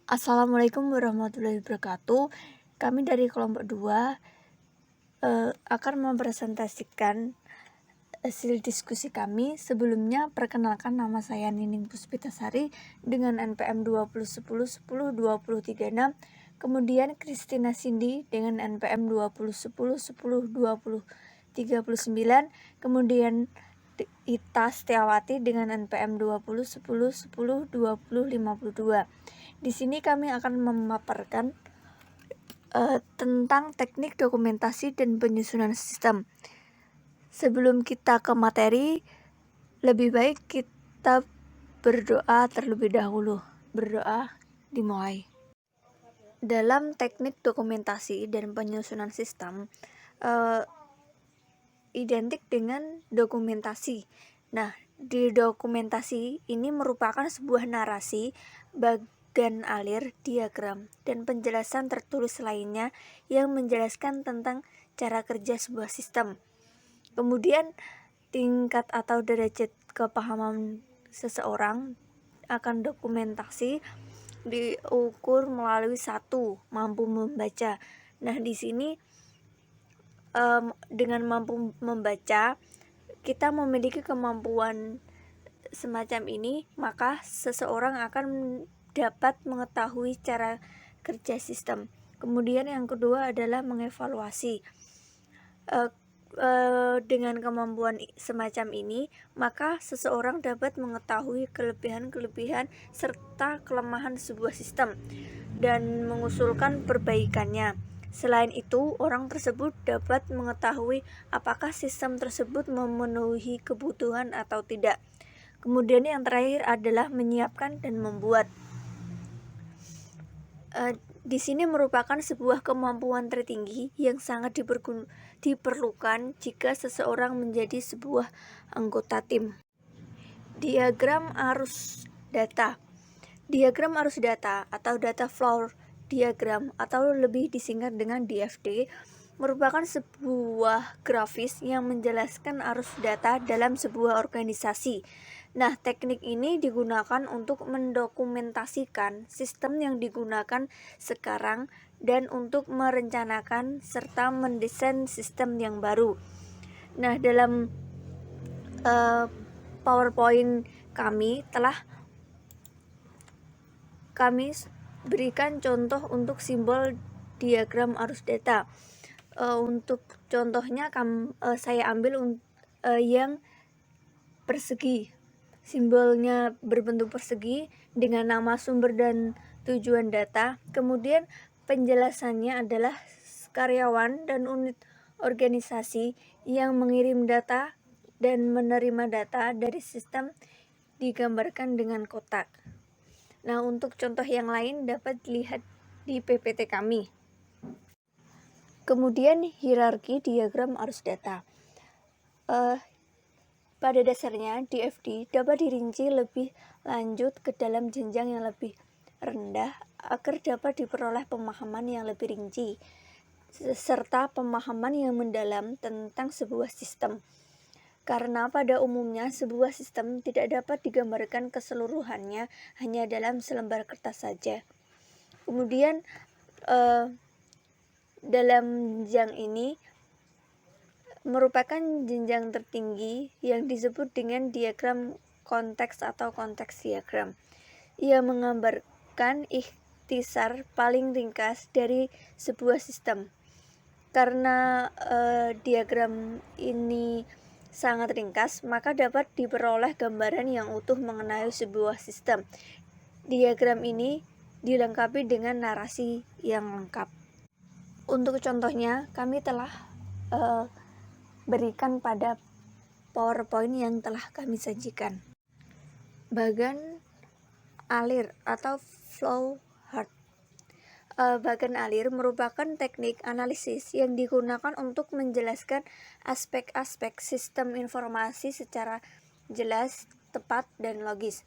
Assalamualaikum warahmatullahi wabarakatuh. Kami dari kelompok 2 akan mempresentasikan hasil diskusi kami. Sebelumnya perkenalkan, nama saya Nining Puspitasari dengan NPM 2010102036. Kemudian Christina Cindy dengan NPM 2010102039. Kemudian Ita Setiawati dengan NPM 2010102052. Di sini kami akan memaparkan tentang teknik dokumentasi dan penyusunan sistem. Sebelum kita ke materi, lebih baik kita berdoa terlebih dahulu. Berdoa dimulai. Dalam teknik dokumentasi dan penyusunan sistem, identik dengan dokumentasi. Nah, di dokumentasi ini merupakan sebuah narasi, bagan alir, diagram, dan penjelasan tertulis lainnya yang menjelaskan tentang cara kerja sebuah sistem. Kemudian, tingkat atau derajat kepahaman seseorang akan dokumentasi diukur melalui 1, mampu membaca. Nah, di sini dengan mampu membaca, kita memiliki kemampuan semacam ini, maka seseorang akan dapat mengetahui cara kerja sistem. Kemudian yang kedua adalah mengevaluasi. Dengan kemampuan semacam ini, maka seseorang dapat mengetahui kelebihan-kelebihan serta kelemahan sebuah sistem dan mengusulkan perbaikannya. Selain itu, orang tersebut dapat mengetahui apakah sistem tersebut memenuhi kebutuhan atau tidak. Kemudian yang terakhir adalah menyiapkan dan membuat. Di sini merupakan sebuah kemampuan tertinggi yang sangat diperlukan jika seseorang menjadi sebuah anggota tim. Diagram arus data. Diagram arus data atau data flow diagram atau lebih disingkat dengan DFD merupakan sebuah grafis yang menjelaskan arus data dalam sebuah organisasi. Nah, teknik ini digunakan untuk mendokumentasikan sistem yang digunakan sekarang dan untuk merencanakan serta mendesain sistem yang baru. Nah, dalam PowerPoint kami berikan contoh untuk simbol diagram arus data. Untuk contohnya saya ambil yang persegi. Simbolnya berbentuk persegi dengan nama sumber dan tujuan data. Kemudian penjelasannya adalah karyawan dan unit organisasi yang mengirim data dan menerima data dari sistem digambarkan dengan kotak. Nah, untuk contoh yang lain dapat dilihat di PPT kami. Kemudian hierarki diagram arus data. Pada dasarnya DFD dapat dirinci lebih lanjut ke dalam jenjang yang lebih rendah agar dapat diperoleh pemahaman yang lebih rinci serta pemahaman yang mendalam tentang sebuah sistem. Karena pada umumnya sebuah sistem tidak dapat digambarkan keseluruhannya hanya dalam selembar kertas saja. Kemudian dalam jenjang ini merupakan jenjang tertinggi yang disebut dengan diagram konteks atau konteks diagram. Ia menggambarkan ikhtisar paling ringkas dari sebuah sistem. Karena diagram ini sangat ringkas, maka dapat diperoleh gambaran yang utuh mengenai sebuah sistem. Diagram ini dilengkapi dengan narasi yang lengkap. Untuk contohnya, kami telah berikan pada PowerPoint yang telah kami sajikan. Bagan alir atau flow chart. Bagan alir merupakan teknik analisis yang digunakan untuk menjelaskan aspek-aspek sistem informasi secara jelas, tepat, dan logis.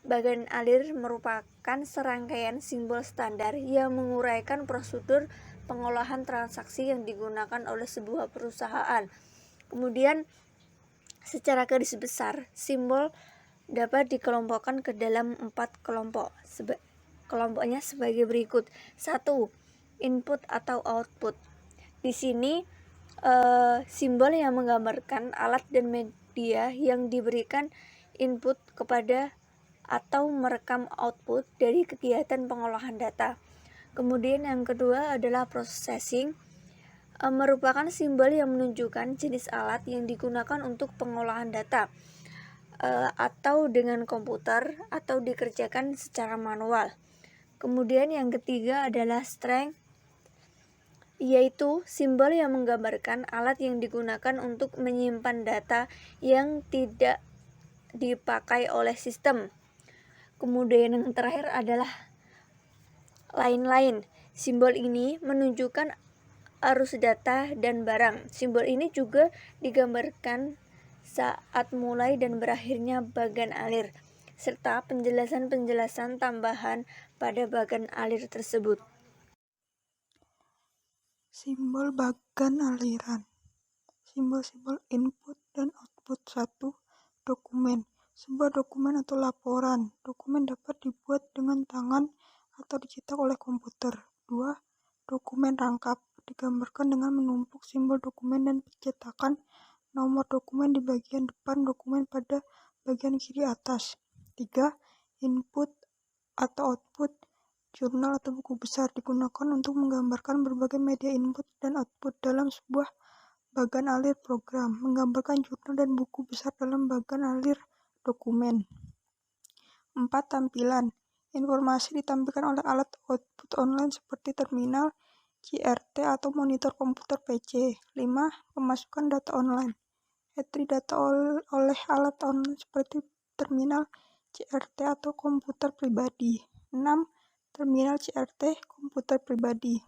Bagan alir merupakan serangkaian simbol standar yang menguraikan prosedur pengolahan transaksi yang digunakan oleh sebuah perusahaan. Kemudian, secara garis besar, simbol dapat dikelompokkan ke dalam 4 kelompok. kelompoknya sebagai berikut. 1. Input atau output. Di sini simbol yang menggambarkan alat dan media yang diberikan input kepada atau merekam output dari kegiatan pengolahan data. Kemudian yang kedua adalah processing, merupakan simbol yang menunjukkan jenis alat yang digunakan untuk pengolahan data, atau dengan komputer atau dikerjakan secara manual. Kemudian yang ketiga adalah strength, yaitu simbol yang menggambarkan alat yang digunakan untuk menyimpan data yang tidak dipakai oleh sistem. Kemudian yang terakhir adalah lain-lain. Simbol ini menunjukkan arus data dan barang. Simbol ini juga digambarkan saat mulai dan berakhirnya bagan alir, serta penjelasan-penjelasan tambahan pada bagan alir tersebut. Simbol bagan aliran. Simbol-simbol input dan output. 1. Dokumen. Sebuah dokumen atau laporan. Dokumen dapat dibuat dengan tangan atau dicetak oleh komputer. 2. Dokumen rangkap. Digambarkan dengan menumpuk simbol dokumen dan pencetakan nomor dokumen di bagian depan dokumen pada bagian kiri atas. 3. Input atau output. Jurnal atau buku besar digunakan untuk menggambarkan berbagai media input dan output dalam sebuah bagan alir program, menggambarkan jurnal dan buku besar dalam bagan alir dokumen. 4. Tampilan. Informasi ditampilkan oleh alat output online seperti terminal, CRT atau monitor komputer PC. 5. Pemasukan data online. Entry data oleh alat online seperti terminal, CRT atau komputer pribadi. 6. Terminal CRT komputer pribadi.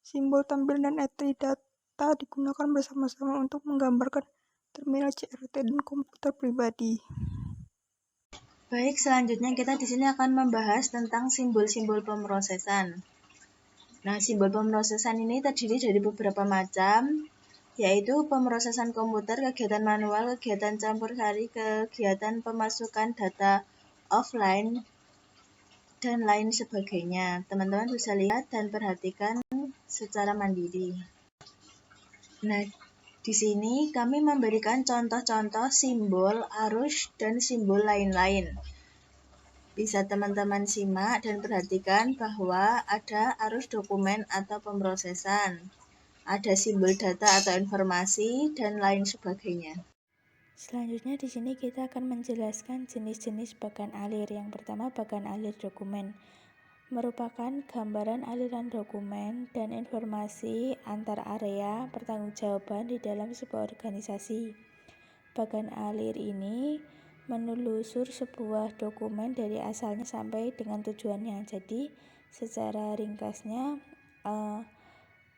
Simbol tampil dan entry data digunakan bersama-sama untuk menggambarkan terminal CRT dan komputer pribadi. Baik, selanjutnya kita di sini akan membahas tentang simbol-simbol pemrosesan. Nah, simbol pemrosesan ini terdiri dari beberapa macam, yaitu pemrosesan komputer, kegiatan manual, kegiatan campur sari, kegiatan pemasukan data offline, dan lain sebagainya. Teman-teman bisa lihat dan perhatikan secara mandiri. Nah, di sini kami memberikan contoh-contoh simbol arus dan simbol lain-lain. Bisa teman-teman simak dan perhatikan bahwa ada arus dokumen atau pemrosesan, ada simbol data atau informasi, dan lain sebagainya. Selanjutnya di sini kita akan menjelaskan jenis-jenis bagan alir. Yang pertama, bagan alir dokumen merupakan gambaran aliran dokumen dan informasi antar area pertanggungjawaban di dalam sebuah organisasi. Bagan alir ini menelusur sebuah dokumen dari asalnya sampai dengan tujuannya. Jadi, secara ringkasnya,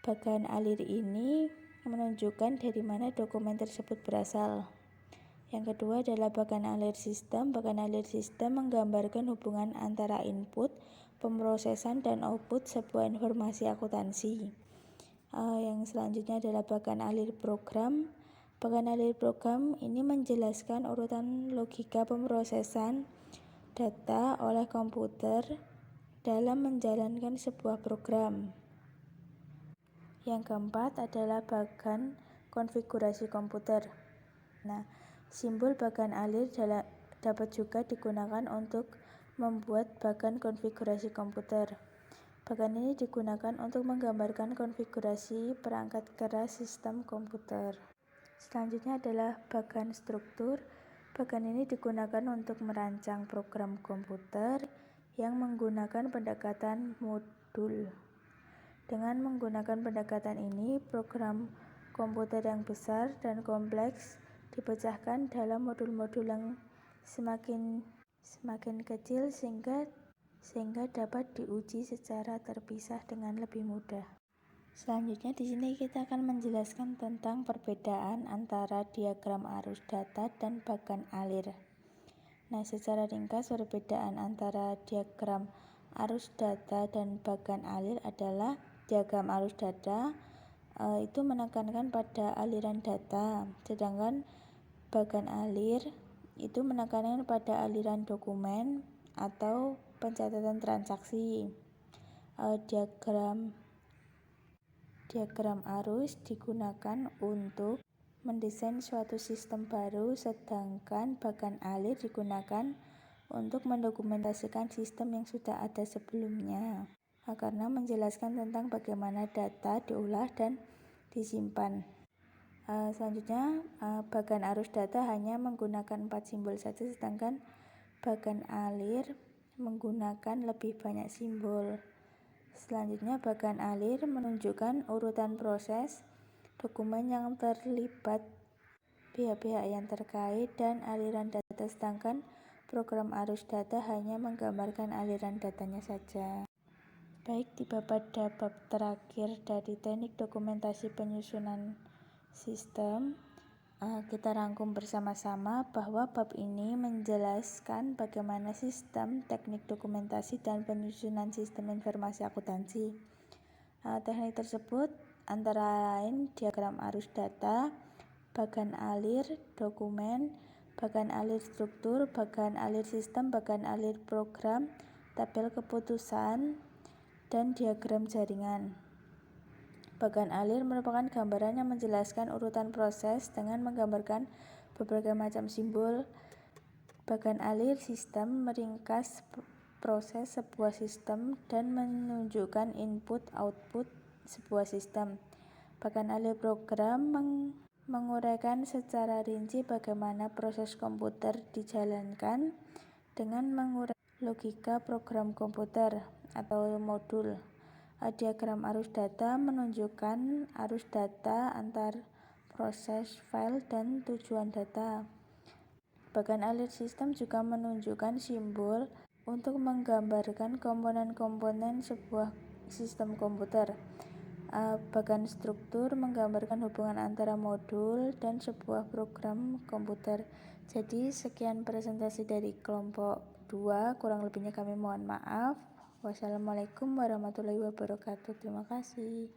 bagan alir ini menunjukkan dari mana dokumen tersebut berasal. Yang kedua adalah bagan alir sistem. Bagan alir sistem menggambarkan hubungan antara input, pemrosesan, dan output sebuah informasi akuntansi. Yang selanjutnya adalah bagan alir program. Bagan alir program ini menjelaskan urutan logika pemrosesan data oleh komputer dalam menjalankan sebuah program. Yang keempat adalah bagan konfigurasi komputer. Nah, simbol bagan alir dapat juga digunakan untuk membuat bagan konfigurasi komputer. Bagan ini digunakan untuk menggambarkan konfigurasi perangkat keras sistem komputer. Selanjutnya adalah bagan struktur. Bagan ini digunakan untuk merancang program komputer yang menggunakan pendekatan modul. Dengan menggunakan pendekatan ini, program komputer yang besar dan kompleks dipecahkan dalam modul-modul yang semakin kecil sehingga dapat diuji secara terpisah dengan lebih mudah. Selanjutnya di sini kita akan menjelaskan tentang perbedaan antara diagram arus data dan bagan alir. Nah, secara ringkas perbedaan antara diagram arus data dan bagan alir adalah diagram arus data itu menekankan pada aliran data, sedangkan bagan alir itu menekankan pada aliran dokumen atau pencatatan transaksi. Diagram arus digunakan untuk mendesain suatu sistem baru, sedangkan bagan alir digunakan untuk mendokumentasikan sistem yang sudah ada sebelumnya, karena menjelaskan tentang bagaimana data diolah dan disimpan. Selanjutnya, bagan arus data hanya menggunakan 4 simbol saja, sedangkan bagan alir menggunakan lebih banyak simbol. Selanjutnya, bagan alir menunjukkan urutan proses, dokumen yang terlibat, pihak-pihak yang terkait, dan aliran data, sedangkan program arus data hanya menggambarkan aliran datanya saja. Baik, tiba pada bab terakhir dari teknik dokumentasi penyusunan sistem. Kita rangkum bersama-sama bahwa bab ini menjelaskan bagaimana sistem, teknik dokumentasi, dan penyusunan sistem informasi akuntansi. Teknik tersebut antara lain diagram arus data, bagan alir dokumen, bagan alir struktur, bagan alir sistem, bagan alir program, tabel keputusan, dan diagram jaringan. Bagan alir merupakan gambaran yang menjelaskan urutan proses dengan menggambarkan berbagai macam simbol. Bagan alir sistem meringkas proses sebuah sistem dan menunjukkan input-output sebuah sistem. Bagan alir program menguraikan secara rinci bagaimana proses komputer dijalankan dengan mengurai logika program komputer atau modul. Diagram arus data menunjukkan arus data antar proses file dan tujuan data. Bagan alir sistem juga menunjukkan simbol untuk menggambarkan komponen-komponen sebuah sistem komputer. Bagan struktur menggambarkan hubungan antara modul dan sebuah program komputer. Jadi sekian presentasi dari kelompok 2, kurang lebihnya kami mohon maaf. Wassalamualaikum warahmatullahi wabarakatuh. Terima kasih.